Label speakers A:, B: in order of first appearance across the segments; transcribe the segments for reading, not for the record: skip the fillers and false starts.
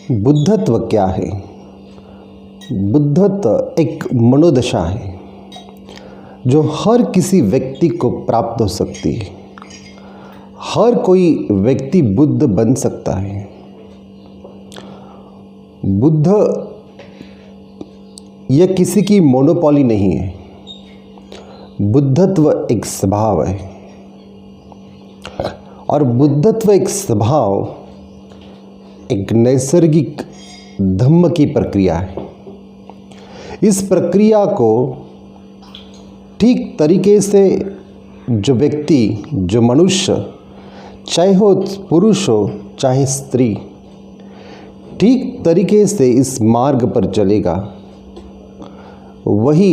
A: बुद्धत्व क्या है? बुद्धत्व एक मनोदशा है जो हर किसी व्यक्ति को प्राप्त हो सकती है। हर कोई व्यक्ति बुद्ध बन सकता है। बुद्ध यह किसी की मोनोपोली नहीं है। बुद्धत्व एक स्वभाव है और बुद्धत्व एक स्वभाव एक नैसर्गिक धम्म की प्रक्रिया है। इस प्रक्रिया को ठीक तरीके से जो व्यक्ति, जो मनुष्य, चाहे हो पुरुष हो चाहे स्त्री, ठीक तरीके से इस मार्ग पर चलेगा, वही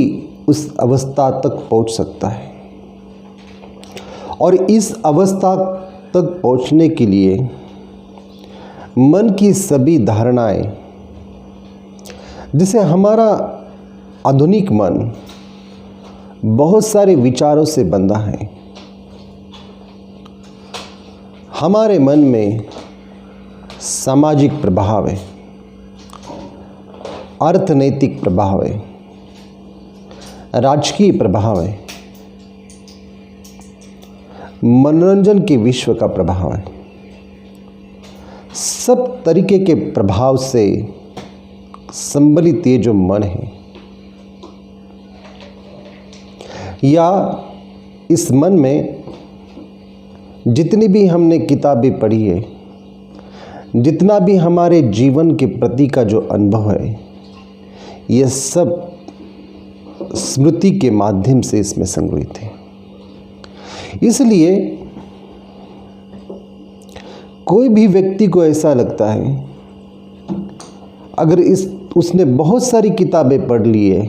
A: उस अवस्था तक पहुंच सकता है। और इस अवस्था तक पहुंचने के लिए मन की सभी धारणाएं, जिसे हमारा आधुनिक मन बहुत सारे विचारों से बंधा है। हमारे मन में सामाजिक प्रभाव है, अर्थनैतिक प्रभाव है, राजकीय प्रभाव है, मनोरंजन के विश्व का प्रभाव है। सब तरीके के प्रभाव से संबलित ये जो मन है, या इस मन में जितनी भी हमने किताबें पढ़ी है, जितना भी हमारे जीवन के प्रति का जो अनुभव है, यह सब स्मृति के माध्यम से इसमें संग्रहित है। इसलिए कोई भी व्यक्ति को ऐसा लगता है, अगर उसने बहुत सारी किताबें पढ़ ली है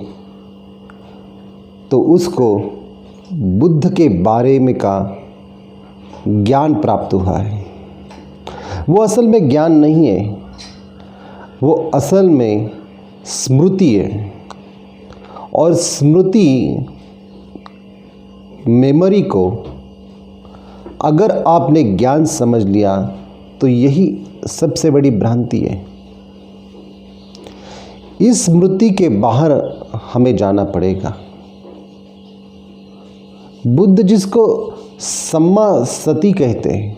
A: तो उसको बुद्ध के बारे में का ज्ञान प्राप्त हुआ है। वो असल में ज्ञान नहीं है, वो असल में स्मृति है। और स्मृति, मेमोरी को अगर आपने ज्ञान समझ लिया तो यही सबसे बड़ी भ्रांति है। इस स्मृति के बाहर हमें जाना पड़ेगा। बुद्ध जिसको सम्मा सती कहते हैं,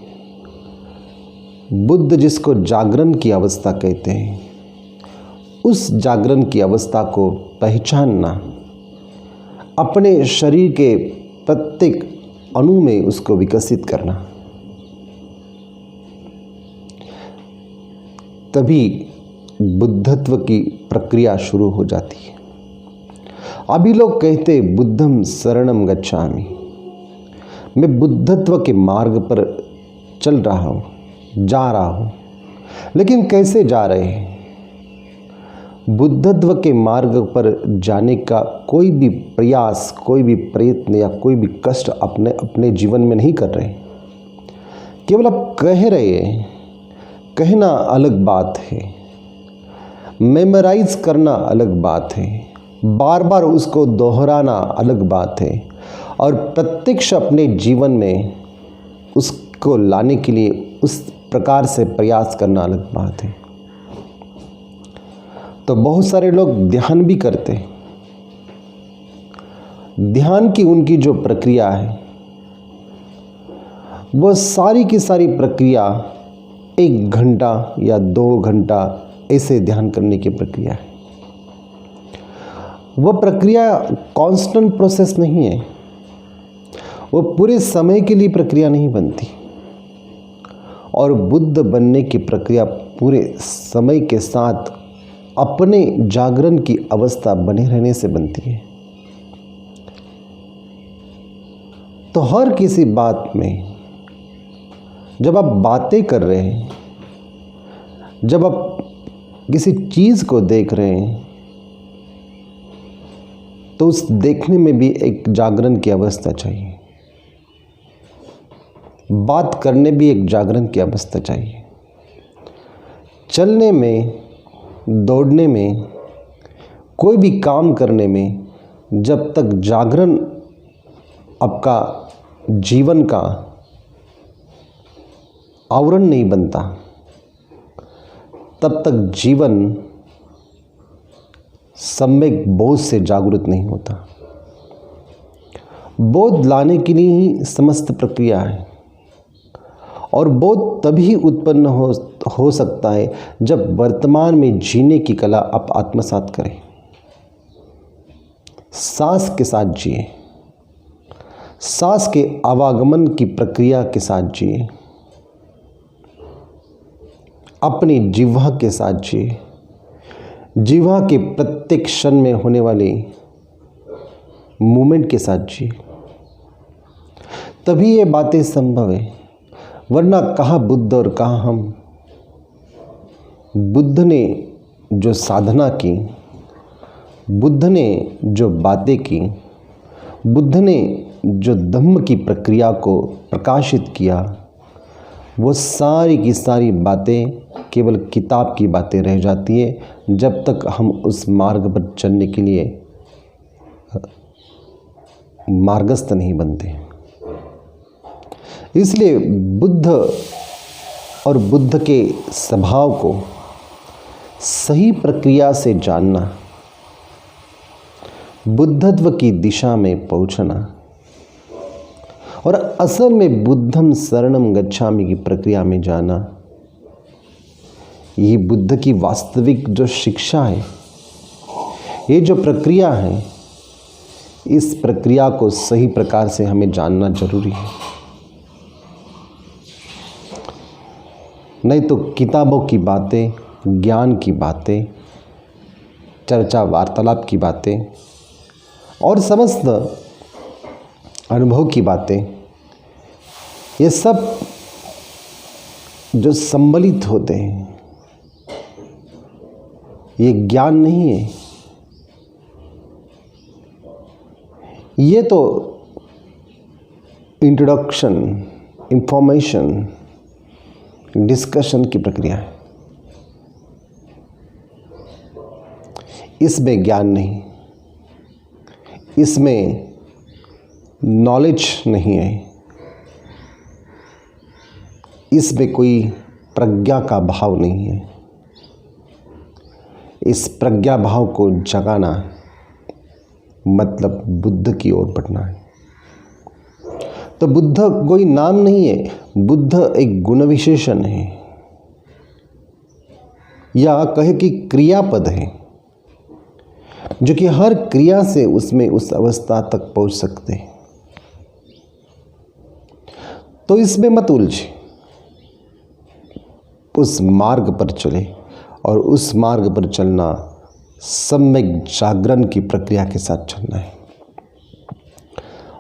A: बुद्ध जिसको जागरण की अवस्था कहते हैं, उस जागरण की अवस्था को पहचानना, अपने शरीर के प्रत्येक अणु में उसको विकसित करना, तभी बुद्धत्व की प्रक्रिया शुरू हो जाती है। अभी लोग कहते बुद्धम शरणम गच्छामि, मैं बुद्धत्व के मार्ग पर चल रहा हूँ, जा रहा हूँ। लेकिन कैसे जा रहे हैं? बुद्धत्व के मार्ग पर जाने का कोई भी प्रयास, कोई भी प्रयत्न या कोई भी कष्ट अपने जीवन में नहीं कर रहे। केवल आप कह रहे हैं। कहना अलग बात है, मेमोराइज करना अलग बात है, बार बार उसको दोहराना अलग बात है, और प्रत्यक्ष अपने जीवन में उसको लाने के लिए उस प्रकार से प्रयास करना अलग बात है। तो बहुत सारे लोग ध्यान भी करते हैं। ध्यान की उनकी जो प्रक्रिया है, वह सारी की सारी प्रक्रिया 1 घंटा या 2 घंटा ऐसे ध्यान करने की प्रक्रिया है। वह प्रक्रिया कांस्टेंट प्रोसेस नहीं है। वह पूरे समय के लिए प्रक्रिया नहीं बनती। और बुद्ध बनने की प्रक्रिया पूरे समय के साथ अपने जागरण की अवस्था बने रहने से बनती है। तो हर किसी बात में जब आप बातें कर रहे हैं, जब आप किसी चीज़ को देख रहे हैं, तो उस देखने में भी एक जागरण की अवस्था चाहिए। बात करने भी एक जागरण की अवस्था चाहिए। चलने में, दौड़ने में, कोई भी काम करने में, जब तक जागरण आपका जीवन का आवरण नहीं बनता, तब तक जीवन सम्यक बोध से जागृत नहीं होता। बोध लाने के लिए ही समस्त प्रक्रिया है, और बोध तभी उत्पन्न हो सकता है जब वर्तमान में जीने की कला आप आत्मसात करें। सांस के साथ जिए, सांस के आवागमन की प्रक्रिया के साथ जिए, अपनी जिह्वा के साथ जिए, जिह्वा के प्रत्येक क्षण में होने वाले मूवमेंट के साथ जिए, तभी ये बातें संभव है। वरना कहाँ बुद्ध और कहाँ हम। बुद्ध ने जो साधना की, बुद्ध ने जो बातें की, बुद्ध ने जो धम्म की प्रक्रिया को प्रकाशित किया, वो सारी की सारी बातें केवल किताब की बातें रह जाती है जब तक हम उस मार्ग पर चलने के लिए मार्गस्थ नहीं बनते। इसलिए बुद्ध और बुद्ध के स्वभाव को सही प्रक्रिया से जानना, बुद्धत्व की दिशा में पहुंचना और असल में बुद्धम शरणम गच्छामि की प्रक्रिया में जाना, ये बुद्ध की वास्तविक जो शिक्षा है, ये जो प्रक्रिया है, इस प्रक्रिया को सही प्रकार से हमें जानना जरूरी है। नहीं तो किताबों की बातें, ज्ञान की बातें, चर्चा वार्तालाप की बातें और समस्त अनुभव की बातें, ये सब जो सम्मिलित होते हैं, ये ज्ञान नहीं है। ये तो इंट्रोडक्शन, इंफॉर्मेशन, डिस्कशन की प्रक्रिया है। इसमें ज्ञान नहीं, इसमें नॉलेज नहीं है, इसमें कोई प्रज्ञा का भाव नहीं है। इस प्रज्ञा भाव को जगाना मतलब बुद्ध की ओर बढ़ना है। तो बुद्ध कोई नाम नहीं है, बुद्ध एक गुण विशेषण है, या कहे कि क्रियापद है, जो कि हर क्रिया से उसमें उस अवस्था तक पहुंच सकते हैं। तो इसमें मत उलझे, उस मार्ग पर चले, और उस मार्ग पर चलना सम्यक जागरण की प्रक्रिया के साथ चलना है।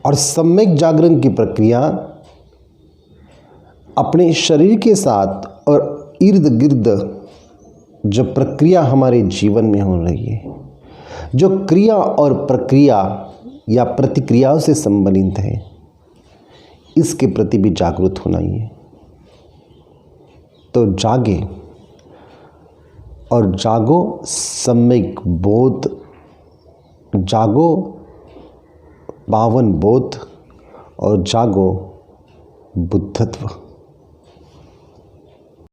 A: और सम्यक जागरण की प्रक्रिया अपने शरीर के साथ और इर्द गिर्द जो प्रक्रिया हमारे जीवन में हो रही है, जो क्रिया और प्रक्रिया या प्रतिक्रियाओं से संबंधित है, इसके प्रति भी जागरूक होना ही है। तो जागे और जागो सम्यक बोध, जागो पावन बोध और जागो बुद्धत्व।